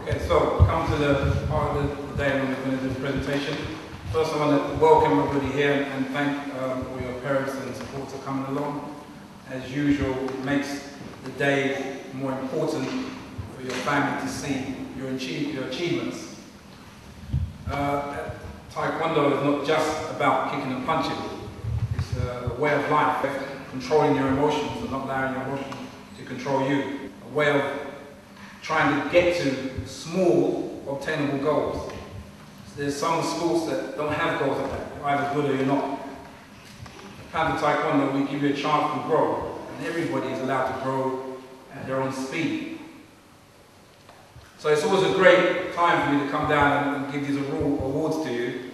Okay, so come to the part of the day when we're going to do the presentation. First, I want to welcome everybody here and thank all your parents and supporters for coming along. As usual, it makes the day more important for your family to see your achievements. Taekwondo is not just about kicking and punching. It's a way of life, controlling your emotions and not allowing your emotions to control you. A way of trying to get to small, obtainable goals. So there's some sports that don't have goals like that. You're either good or you're not. Panther Taekwondo, we give you a chance to grow, and everybody is allowed to grow at their own speed. So it's always a great time for me to come down and give these awards to you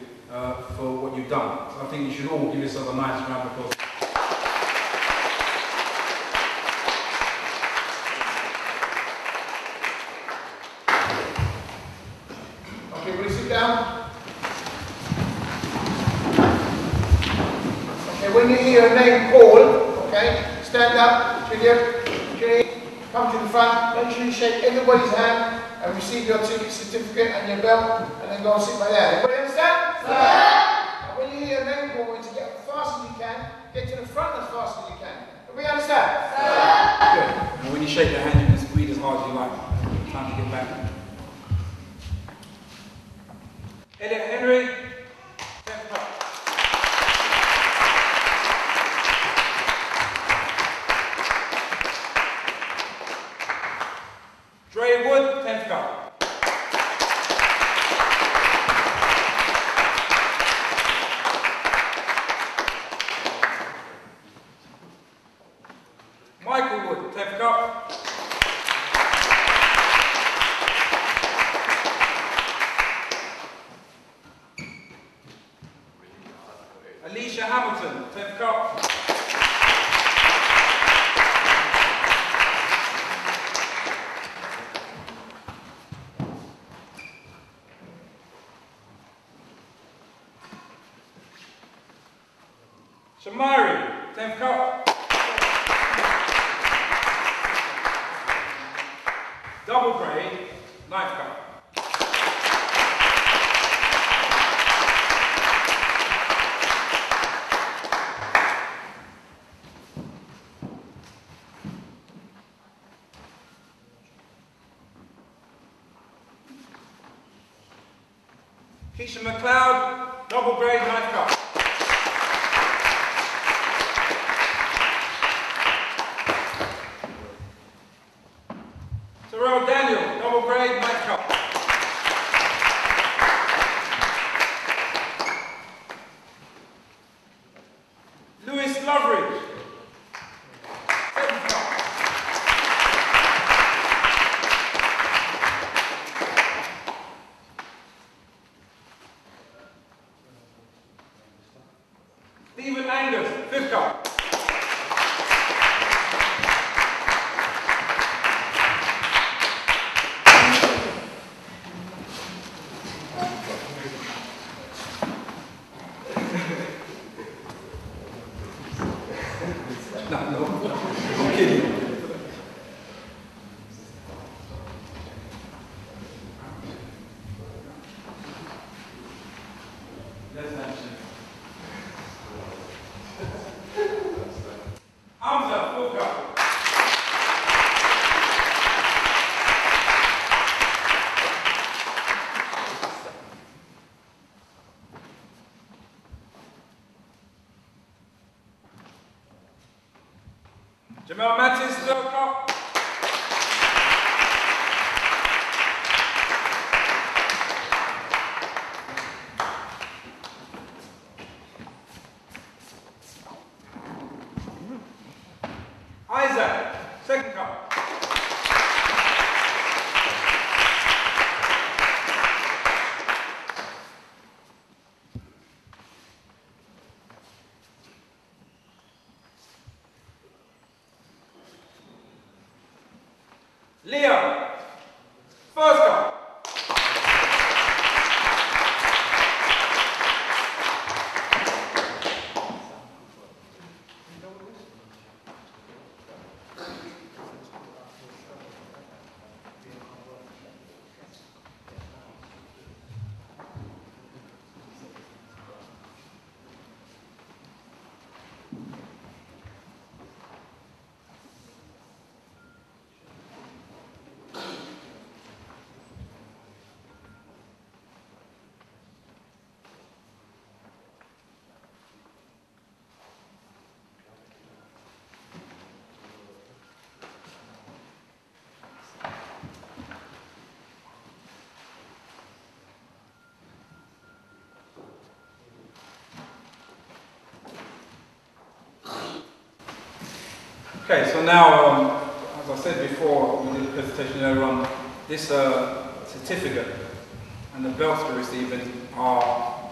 for what you've done. So I think you should all give yourself a nice round of applause. Okay, will you sit down? Okay, when you hear a name called, okay, stand up, come to the front, make sure you shake everybody's hand and receive your certificate and your belt, and then go and sit by there. Everybody understand? Sir! And when you hear a name call, to get as fast as you can, get to the front as fast as you can. Everybody understand? Sir! Good. And when you shake the hand, you can squeeze as hard as you like. Time to get back. Elliot Henry, 10th cup. Dre Wood, 10th cup. Michael Wood, 10th cup. Shamari, 10th cup. Double grade, 9th cup. Keisha McLeod, double grade, 9th cup. Terrell Daniel, double grade, 9th cup. Lewis Loveridge, 7th cup. Stephen Angus, 5th cup. No, I'm kidding. Hamza, 4th cup. Jamel Mattis, 3rd cup. Isaac, 2nd cup. Leah, 1st cup. Okay, so now, as I said before, we did the presentation earlier on, this certificate and the belts we're receiving are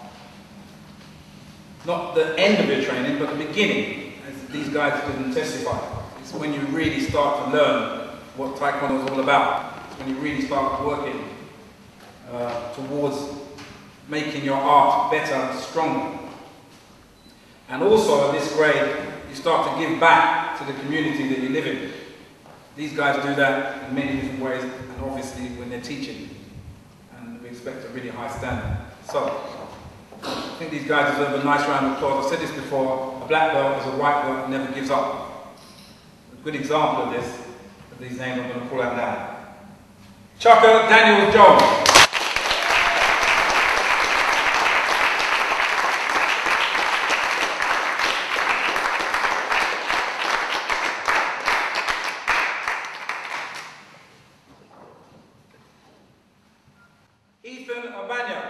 not the end of your training, but the beginning, as these guys didn't testify. It's when you really start to learn what Taekwondo is all about. It's when you really start working towards making your art better and stronger. And also at this grade, you start to give back to the community that you live in. These guys do that in many different ways, and obviously when they're teaching. And we expect a really high standard. So, I think these guys deserve a nice round of applause. I've said this before, a black belt is a white belt and never gives up. A good example of this, of these names I'm going to call out now. Chucker Daniel Jones. Ethan Abanya.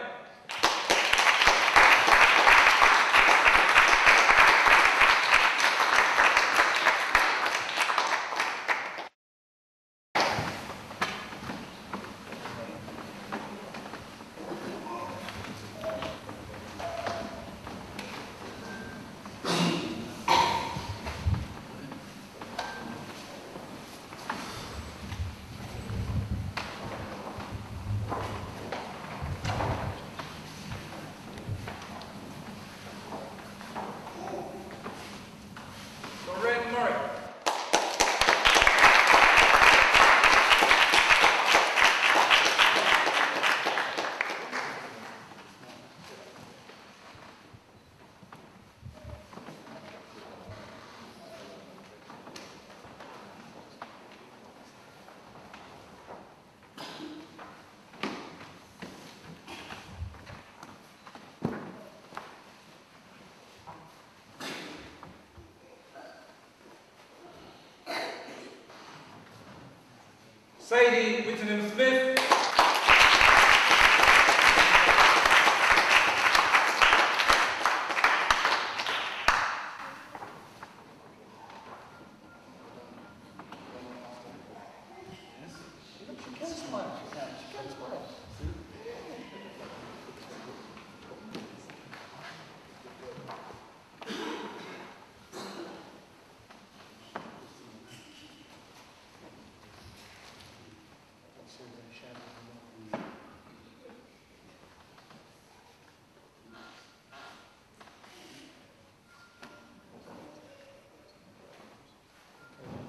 Sadie Whittingham-Smith.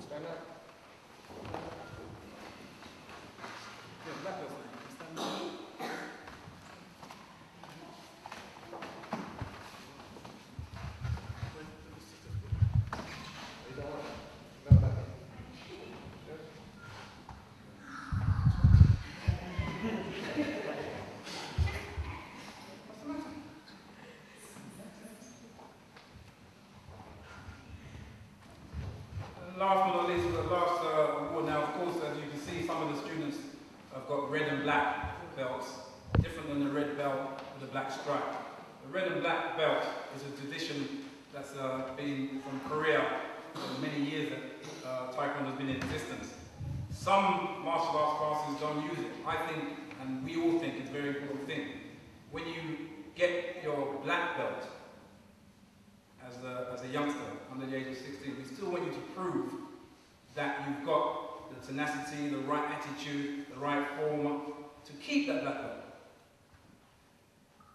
Stand up. Yeah, black belt. Stand up. Last but not least, the last award now, of course, as you can see, some of the students have got red and black belts, different than the red belt with a black stripe. The red and black belt is a tradition that's been from Korea for many years that Taekwondo has been in existence. Some martial arts classes don't use it. I think, and we all think, it's a very important thing. When you get your black belt, as a youngster under the age of 16, we still want you to prove that you've got the tenacity, the right attitude, the right form to keep that black belt.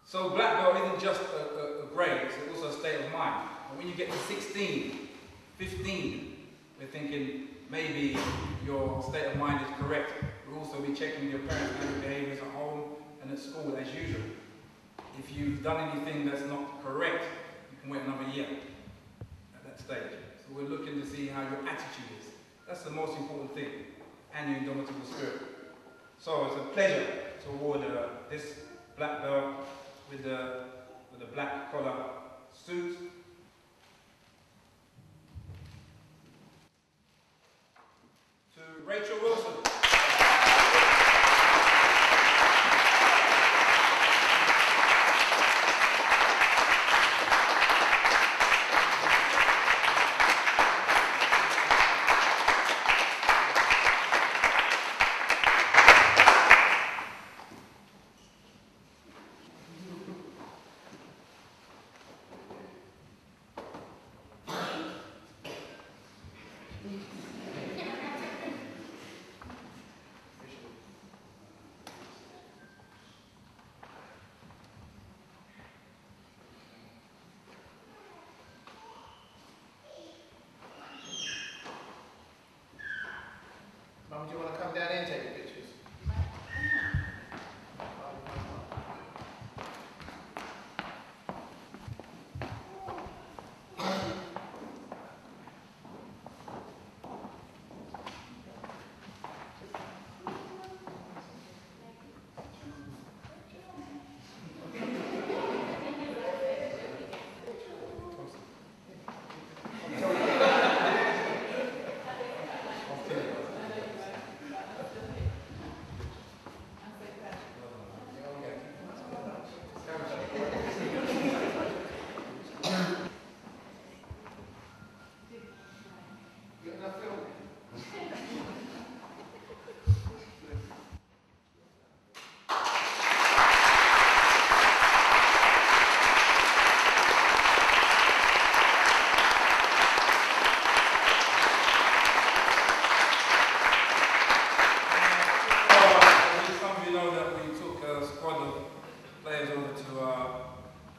So black belt isn't just a grade, it's also a state of mind. And when you get to 16, 15, we're thinking maybe your state of mind is correct. We'll also be checking your parents' and your behaviours at home and at school as usual. If you've done anything that's not correct, you can wait another year at that stage. So we're looking to see how your attitude is. That's the most important thing, and your indomitable spirit. So it's a pleasure to award this black belt with a black collar suit. To Rachel Wilson. Mom, do you want to come down and take the pictures?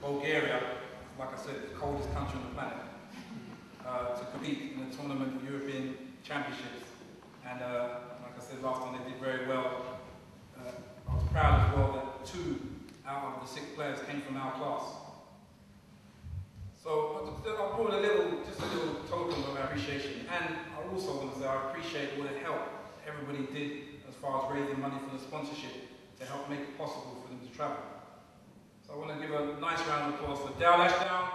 Bulgaria, like I said, the coldest country on the planet, to compete in the tournament of European Championships. And like I said last time, they did very well. I was proud as well that 2 out of the 6 players came from our class. So I brought just a little token of appreciation. And I also want to say I appreciate all the help everybody did as far as raising money for the sponsorship to help make it possible for them to travel. So I want to give a nice round of applause for Dal Ashdown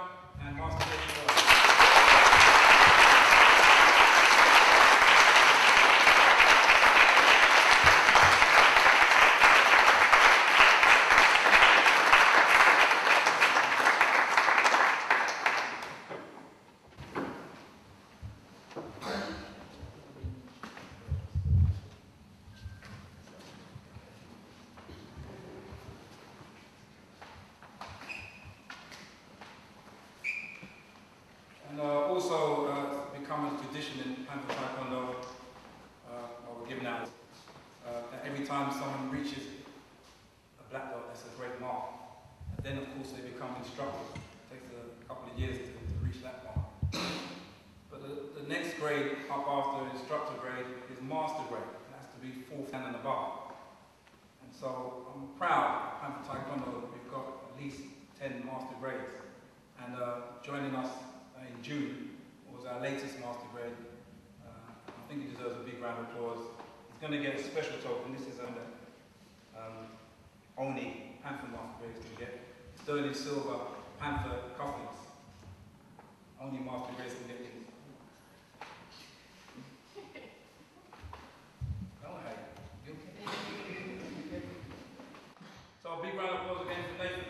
and Master Rachel. someone reaches a black belt, that's a great mark. And then of course they become instructors. It takes a couple of years to reach that mark. But the next grade up after instructor grade is master grade. It has to be 4th dan and above. And so I'm proud at Panther Taekwondo we've got at least 10 master grades. And joining us in June was our latest master grade. I think he deserves a big round of applause. He's going to get a special token. This is only Panther master grades can get. Sterling silver Panther cufflinks. Only master grades can get these. So a big round of applause again for Nathan.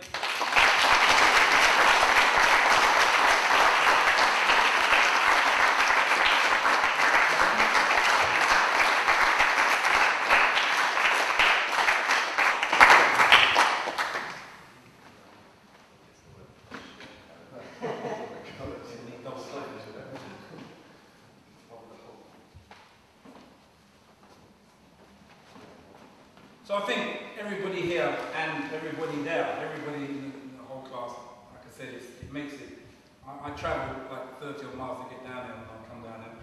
So I think everybody here and everybody there, everybody in the whole class, like I said, it makes it. I travel like 30 odd miles to get down here and I come down here,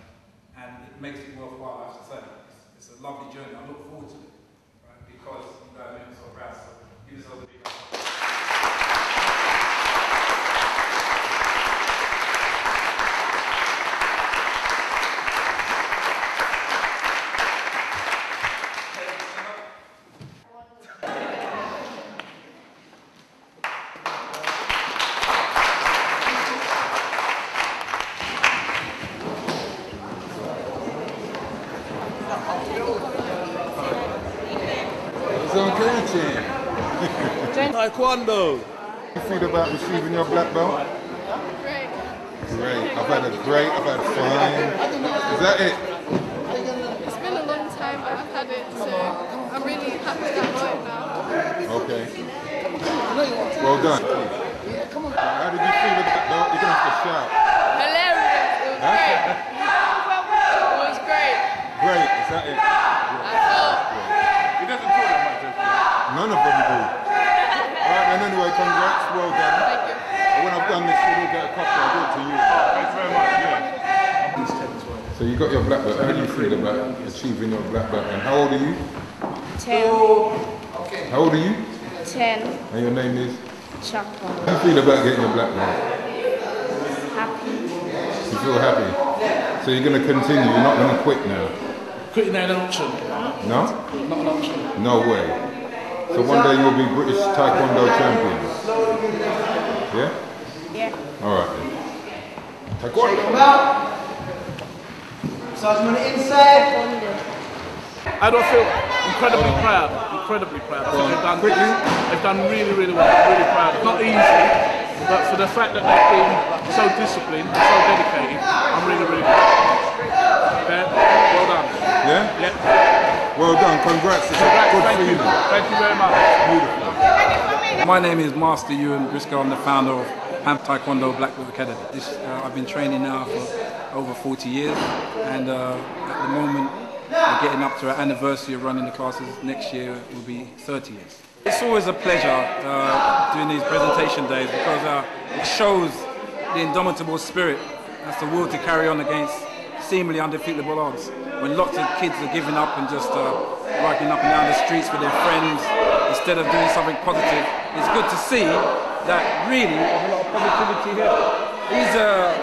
and it makes it worthwhile, I have to say. It's a lovely journey. I look forward to it, right? Because you guys make me so proud. So give yourselves a big round. Taekwondo. How do you feel about receiving your black belt? Great. Great. I've had fine. Is that it? It's been a long time, but I've had it, so I'm really happy that I've got it now. Okay. Well done. How did you feel about that belt? You're going to have to shout. Hilarious. It was great. It was great. Great. Is that it? I felt. He doesn't talk that much, does he? None of them do. Alright then, anyway, congrats, well done. Thank you. And when I've done this, we'll get a copy. I'll do it to you. Thanks very much, yeah. So you got your black belt. How do you feel about achieving your black belt? And how old are you? 10. How old are you? 10. And your name is? Chaka. How do you feel about getting your black belt? Happy. You feel happy? So you're going to continue, you're not going to quit now? Quitting ain't an option. No? Not an option. No way. So one day you'll be British Taekwondo champion? Yeah? Yeah. Alright then. Taekwondo! Massage on the inside. I don't feel incredibly proud. Incredibly proud. I think they've done really, really well. Really proud. It's not easy, but for the fact that they've been so disciplined, so dedicated, I'm really, really proud. Okay? Well done. Yeah? Yeah. Well done, congrats. It's a good feeling. Thank you very much. Beautiful. My name is Master Ewan Briscoe. I'm the founder of Panther Taekwondo Black Belt Academy. I've been training now for over 40 years, and at the moment we're getting up to our anniversary of running the classes. Next year will be 30 years. It's always a pleasure doing these presentation days because it shows the indomitable spirit, that's the will to carry on against seemingly undefeatable odds. When lots of kids are giving up and just riding up and down the streets with their friends instead of doing something positive, it's good to see that really there's a lot of positivity here. These are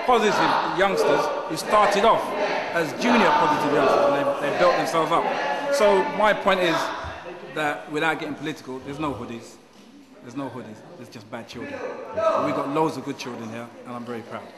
positive youngsters who started off as junior positive youngsters and they built themselves up. So my point is that without getting political, there's no hoodies. There's no hoodies, there's just bad children. We've got loads of good children here and I'm very proud.